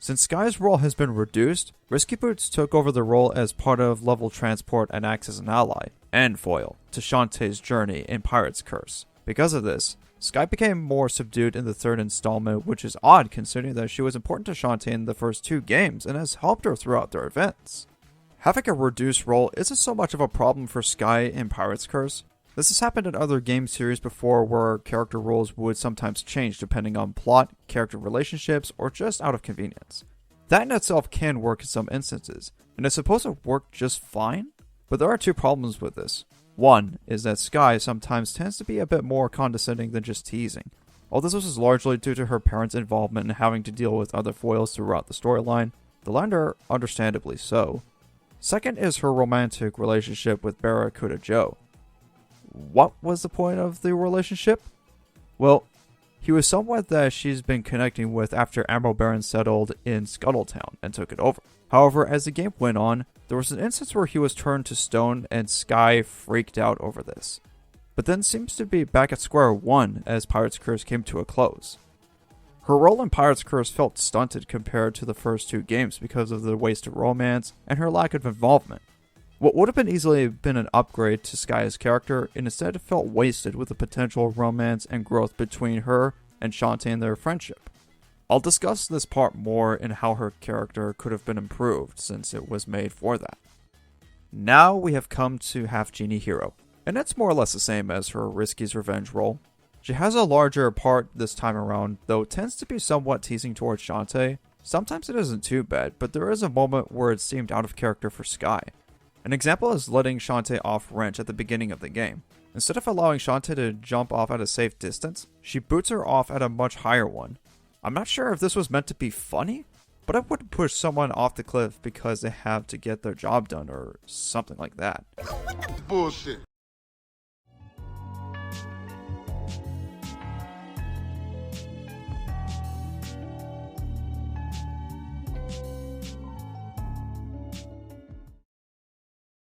Since Sky's role has been reduced, Risky Boots took over the role as part of level transport and acts as an ally, and foil, to Shantae's journey in Pirate's Curse. Because of this, Sky became more subdued in the third installment, which is odd considering that she was important to Shantae in the first 2 games and has helped her throughout their events. Having a reduced role isn't so much of a problem for Sky in Pirate's Curse. This has happened in other game series before where character roles would sometimes change depending on plot, character relationships, or just out of convenience. That in itself can work in some instances, and it's supposed to work just fine, but there are 2 problems with this. One is that Sky sometimes tends to be a bit more condescending than just teasing. Although this was largely due to her parents' involvement in having to deal with other foils throughout the storyline, the latter understandably so. Second is her romantic relationship with Barracuda Joe. What was the point of the relationship? Well, he was someone that she's been connecting with after Admiral Baron settled in Scuttletown and took it over. However, as the game went on, there was an instance where he was turned to stone and Sky freaked out over this. But then seems to be back at square one as Pirate's Curse came to a close. Her role in Pirate's Curse felt stunted compared to the first 2 games because of the wasted romance and her lack of involvement. What would have been easily been an upgrade to Sky's character instead felt wasted with the potential romance and growth between her and Shantae and their friendship. I'll discuss this part more in how her character could have been improved since it was made for that. Now we have come to Half Genie Hero, and it's more or less the same as her Risky's Revenge role. She has a larger part this time around, though it tends to be somewhat teasing towards Shantae. Sometimes it isn't too bad, but there is a moment where it seemed out of character for Sky. An example is letting Shantae off wrench at the beginning of the game. Instead of allowing Shantae to jump off at a safe distance, she boots her off at a much higher one. I'm not sure if this was meant to be funny, but I wouldn't push someone off the cliff because they have to get their job done or something like that. Bullshit.